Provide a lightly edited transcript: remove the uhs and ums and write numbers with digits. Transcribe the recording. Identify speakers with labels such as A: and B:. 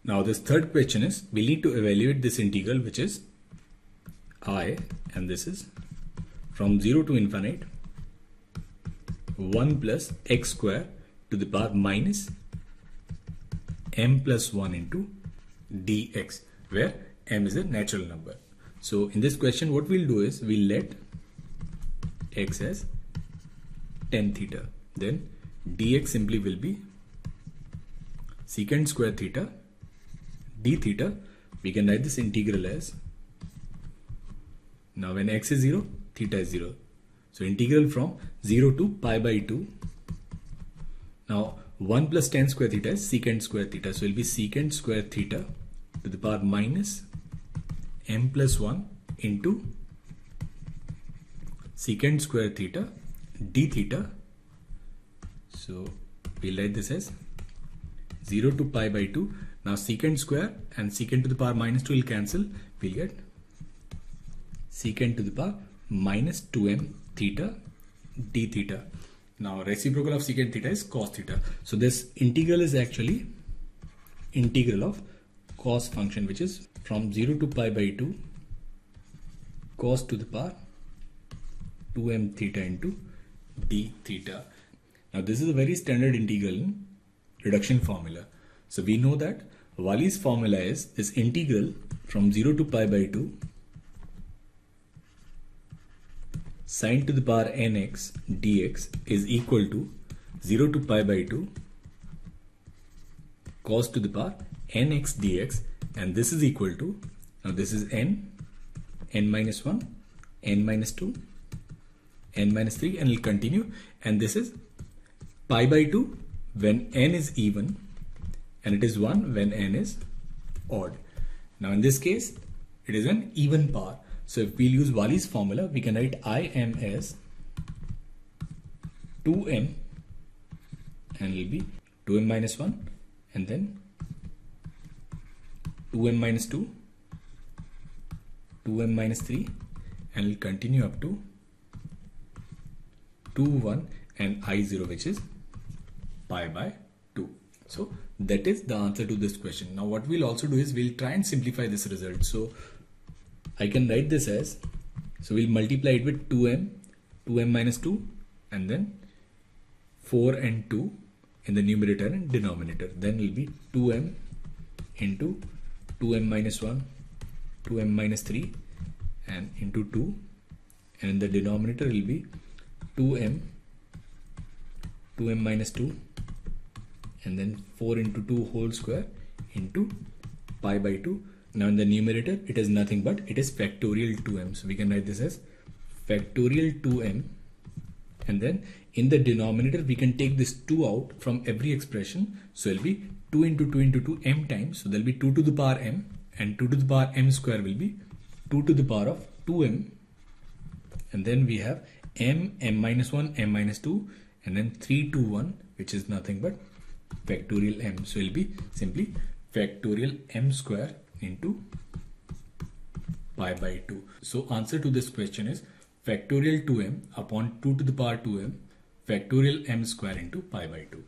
A: Now this third question is, we need to evaluate this integral which is I, and this is from 0 to infinite 1 plus x square to the power minus m plus 1 into dx, where m is a natural number. So in this question what we'll do is we'll let x as tan theta, then dx simply will be secant square theta d theta. We can write this integral as, now when x is 0, theta is 0. So integral from 0 to pi by 2. Now 1 plus tan square theta is secant square theta. So it will be secant square theta to the power minus m plus 1 into secant square theta d theta. So we'll write this as 0 to pi by 2. Now secant square and secant to the power minus 2 will cancel. We'll get secant to the power minus 2m theta d theta. Now reciprocal of secant theta is cos theta. So this integral is actually integral of cos function, which is from 0 to pi by 2 cos to the power 2m theta into d theta. Now this is a very standard integral in reduction formula. So we know that Wallis formula is this integral from 0 to pi by 2 sin to the power nx dx is equal to 0 to pi by 2 cos to the power nx dx, and this is equal to, now this is n minus 1, n minus 2, n minus 3, and it will continue, and this is pi by 2 when n is even, and it is 1 when n is odd. Now in this case it is an even power. So if we'll use Wallis formula, we can write Im as 2m, and it will be 2m minus 1, and then 2m minus 2, 2m minus 3, and it will continue up to 2, 1, and I0, which is pi by 2. So that is the answer to this question. Now what we'll also do is we'll try and simplify this result. So I can write this as, so we'll multiply it with 2m minus 2, and then 4 and 2 in the numerator and denominator. Then it will be 2m into 2m minus 1, 2m minus 3, and into 2, and in the denominator it will be 2m minus 2, and then 4 into 2 whole square into pi by 2. Now in the numerator it is nothing but it is factorial 2m. So we can write this as factorial 2m, and then in the denominator we can take this 2 out from every expression. So it will be 2 into 2 into 2 m times. So there will be 2 to the power m, and 2 to the power m square will be 2 to the power of 2m, and then we have m minus 1, m minus 2, and then 3 to 1, which is nothing but factorial m. So it will be simply factorial m square into pi by 2. So answer to this question is factorial 2m upon 2 to the power 2m factorial m square into pi by 2.